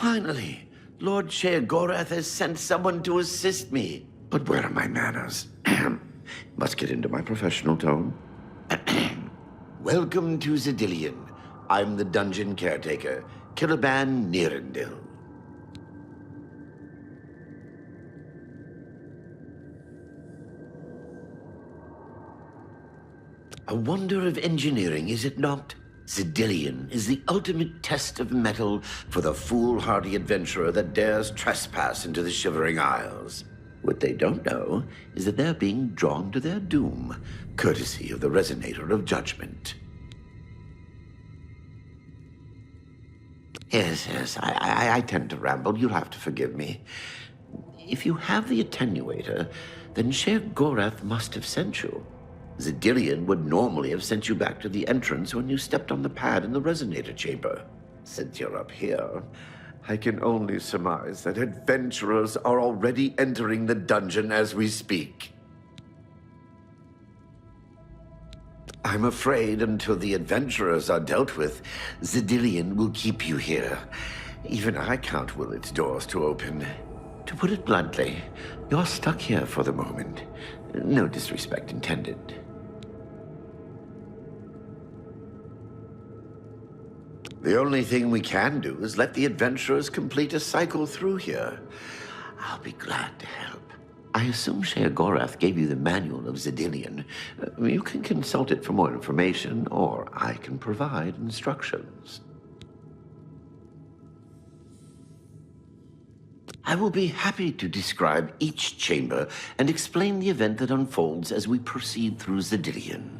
Finally, Lord Sheogorath has sent someone to assist me. But where are my manners? Must get into my professional tone. Welcome to Xedilian. I'm the dungeon caretaker, KIRIGANII. A wonder of engineering, is it not? Xedilian is the ultimate test of metal for the foolhardy adventurer that dares trespass into the Shivering Isles. What they don't know is that they're being drawn to their doom, courtesy of the Resonator of Judgment. Yes, I tend to ramble. You'll have to forgive me. If you have the attenuator, then Sheogorath must have sent you. Xedilian would normally have sent you back to the entrance when you stepped on the pad in the Resonator chamber. Since you're up here, I can only surmise that adventurers are already entering the dungeon as we speak. I'm afraid until the adventurers are dealt with, Xedilian will keep you here. Even I can't will its doors to open. To put it bluntly, you're stuck here for the moment. No disrespect intended. The only thing we can do is let the adventurers complete a cycle through here. I'll be glad to help. I assume Sheogorath gave you the manual of Xedilian. You can consult it for more information, or I can provide instructions. I will be happy to describe each chamber and explain the event that unfolds as we proceed through Xedilian.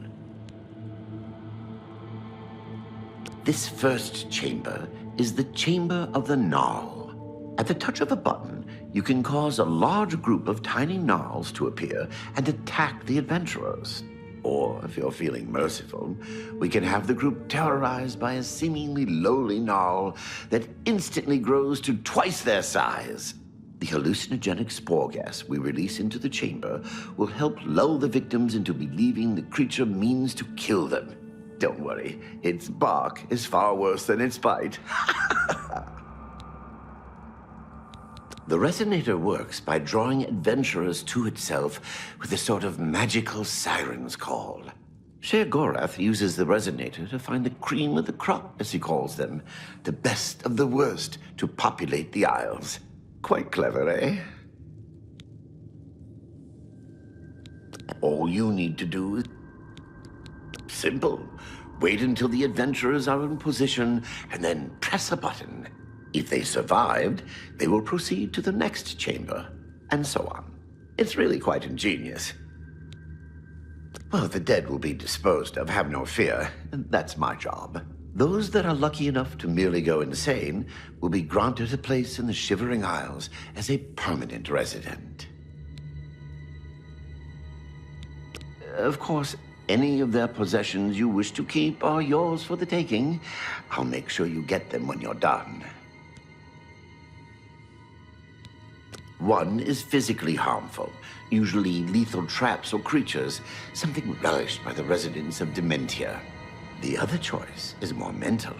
This first chamber is the Chamber of the Gnarl. At the touch of a button, you can cause a large group of tiny gnarls to appear and attack the adventurers. Or, if you're feeling merciful, we can have the group terrorized by a seemingly lowly gnarl that instantly grows to twice their size. The hallucinogenic spore gas we release into the chamber will help lull the victims into believing the creature means to kill them. Don't worry, its bark is far worse than its bite. The resonator works by drawing adventurers to itself with a sort of magical siren's call. Gorath uses the resonator to find the cream of the crop, as he calls them, the best of the worst to populate the Isles. Quite clever, eh? All you need to do is simple. Wait until the adventurers are in position and then press a button. If they survived, they will proceed to the next chamber, and so on. It's really quite ingenious. Well, the dead will be disposed of, have no fear. That's my job. Those that are lucky enough to merely go insane will be granted a place in the Shivering Isles as a permanent resident. Of course, any of their possessions you wish to keep are yours for the taking. I'll make sure you get them when you're done. One is physically harmful, usually lethal traps or creatures, something relished by the residents of Dementia. The other choice is more mental.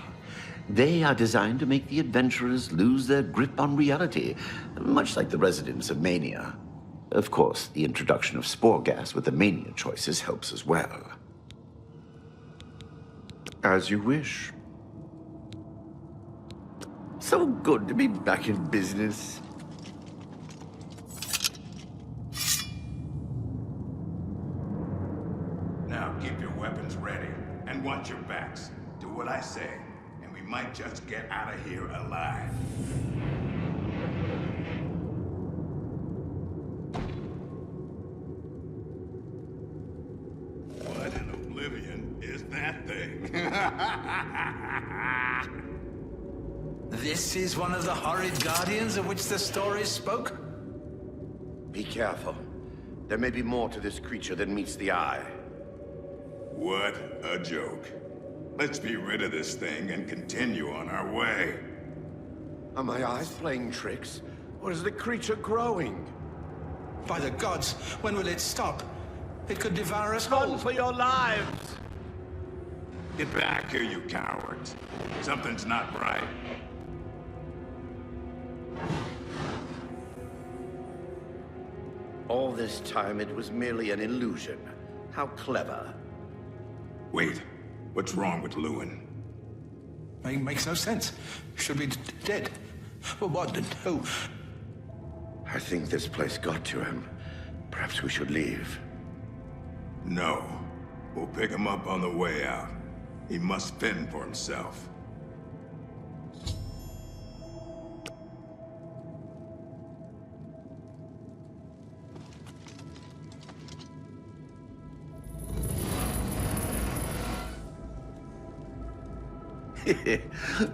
They are designed to make the adventurers lose their grip on reality, much like the residents of Mania. Of course, the introduction of spore gas with the Mania choices helps as well. As you wish. So good to be back in business. Now keep your weapons ready, and watch your backs. Do what I say, and we might just get out of here alive. What in Oblivion is that thing? This is one of the horrid guardians of which the stories spoke? Be careful. There may be more to this creature than meets the eye. What a joke. Let's be rid of this thing and continue on our way. Are my eyes playing tricks? Or is the creature growing? By the gods, when will it stop? It could devour us Run all. for your lives! Get back here, you cowards. Something's not right. All this time it was merely an illusion. How clever. Wait, what's wrong with Lewin? Makes no sense. Should be dead. But what? Who? I think this place got to him. Perhaps we should leave. No. We'll pick him up on the way out. He must fend for himself.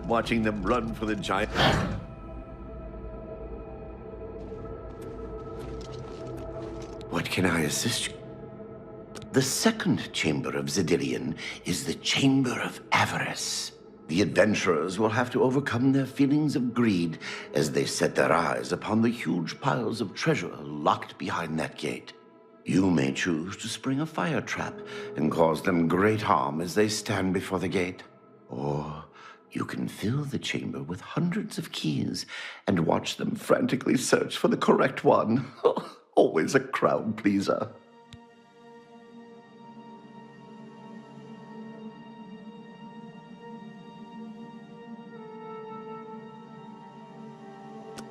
Watching them run for the giant... What can I assist you? The second chamber of Xedilian is the Chamber of Avarice. The adventurers will have to overcome their feelings of greed as they set their eyes upon the huge piles of treasure locked behind that gate. You may choose to spring a fire trap and cause them great harm as they stand before the gate. Or you can fill the chamber with hundreds of keys and watch them frantically search for the correct one. Always a crowd pleaser.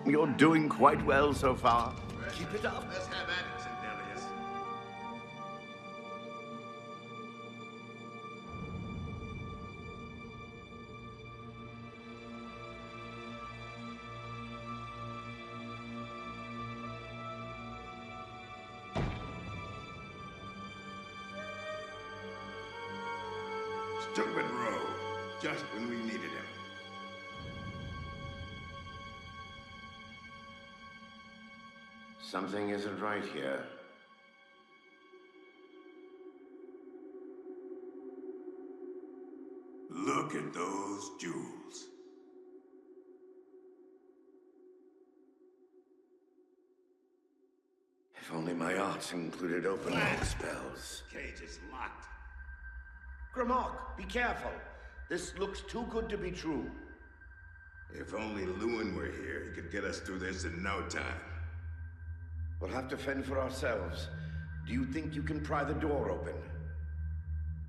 You're doing quite well so far. Keep it up. Let's have at it, Xedilian. Stupid rogue. Just when we needed him. Something isn't right here. Look at those jewels. If only my arts included open all spells. Cage is locked. Grimok, be careful. This looks too good to be true. If only Lewin were here, he could get us through this in no time. We'll have to fend for ourselves. Do you think you can pry the door open?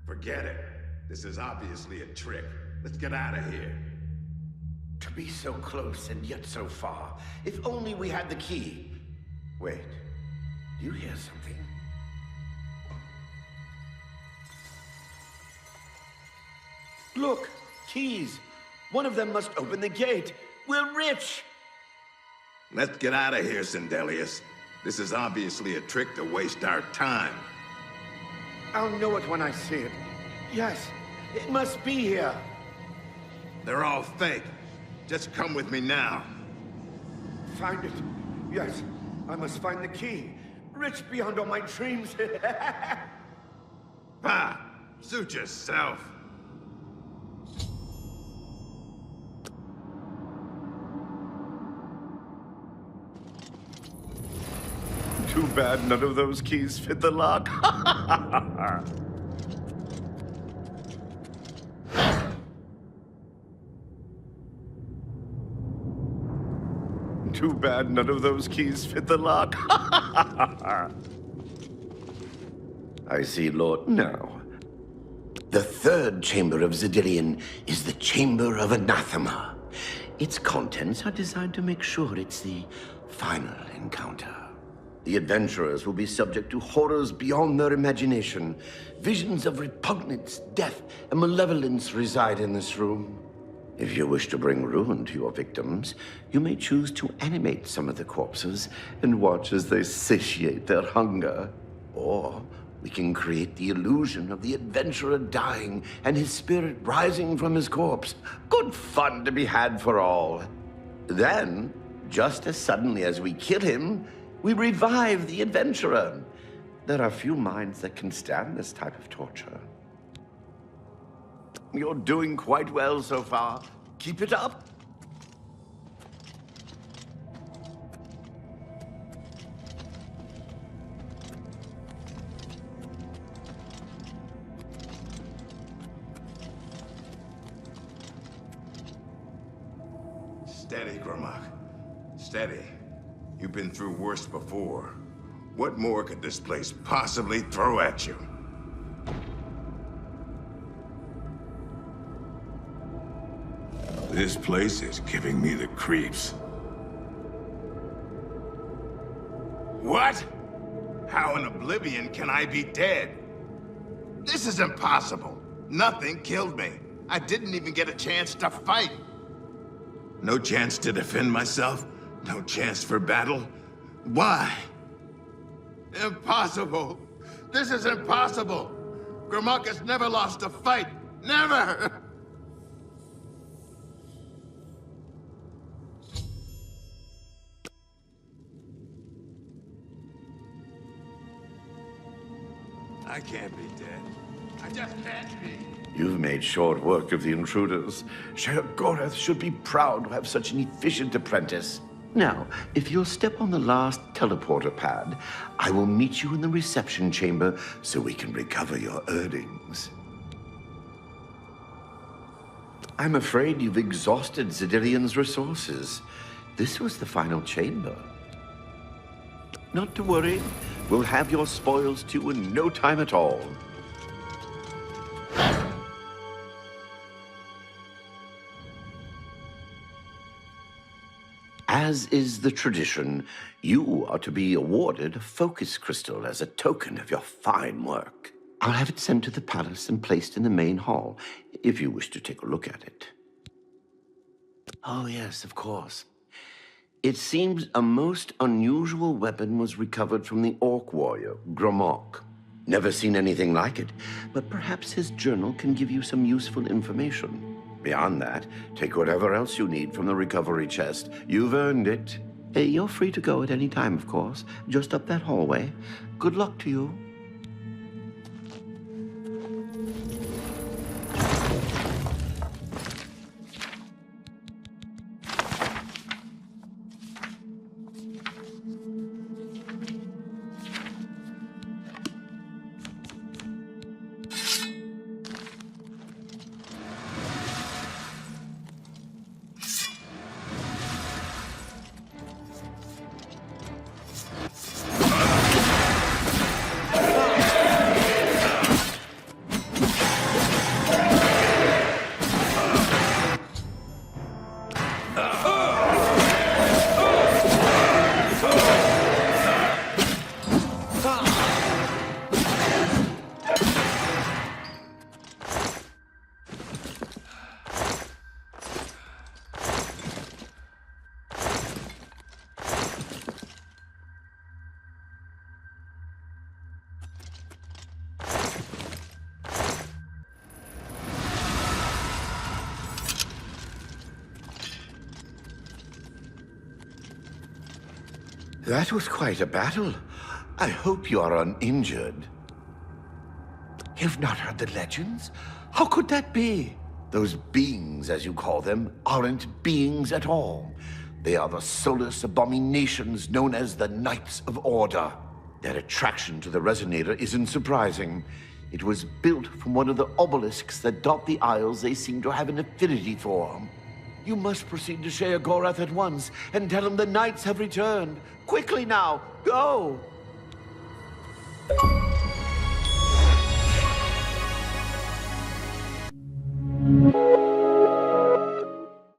Forget it. This is obviously a trick. Let's get out of here. To be so close and yet so far. If only we had the key. Wait. Do you hear something? Look! Keys! One of them must open the gate. We're rich! Let's get out of here, Xedilian. This is obviously a trick to waste our time. I'll know it when I see it. Yes, it must be here. They're all fake. Just come with me now. Find it. Yes, I must find the key. Rich beyond all my dreams. Bah! Suit yourself. Too bad none of those keys fit the lock. Too bad none of those keys fit the lock. I see, Lord. No. The third chamber of Xedilian is the Chamber of Anathema. Its contents are designed to make sure it's the final encounter. The adventurers will be subject to horrors beyond their imagination. Visions of repugnance, death, and malevolence reside in this room. If you wish to bring ruin to your victims, you may choose to animate some of the corpses and watch as they satiate their hunger. Or we can create the illusion of the adventurer dying and his spirit rising from his corpse. Good fun to be had for all. Then, just as suddenly as we kill him, we revive the adventurer. There are few minds that can stand this type of torture. You're doing quite well so far. Keep it up. Steady, Grimok. Steady. You've been through worse before. What more could this place possibly throw at you? This place is giving me the creeps. What? How in Oblivion can I be dead? This is impossible. Nothing killed me. I didn't even get a chance to fight. No chance to defend myself? No chance for battle? Why? Impossible. This is impossible. Grimok has never lost a fight. Never! I can't be dead. I just can't be. You've made short work of the intruders. Sheriff Goreth should be proud to have such an efficient apprentice. Now, if you'll step on the last teleporter pad, I will meet you in the reception chamber so we can recover your earnings. I'm afraid you've exhausted Xedilian's resources. This was the final chamber. Not to worry. We'll have your spoils too in no time at all. As is the tradition, you are to be awarded a focus crystal as a token of your fine work. I'll have it sent to the palace and placed in the main hall, if you wish to take a look at it. Oh yes, of course. It seems a most unusual weapon was recovered from the orc warrior, Grimok. Never seen anything like it, but perhaps his journal can give you some useful information. Beyond that, take whatever else you need from the recovery chest. You've earned it. You're free to go at any time, of course. Just up that hallway. Good luck to you. That was quite a battle. I hope you are uninjured. You've not heard the legends? How could that be? Those beings, as you call them, aren't beings at all. They are the soulless abominations known as the Knights of Order. Their attraction to the Resonator isn't surprising. It was built from one of the obelisks that dot the isles they seem to have an affinity for. You must proceed to Sheogorath at once and tell him the Knights have returned. Quickly now, go!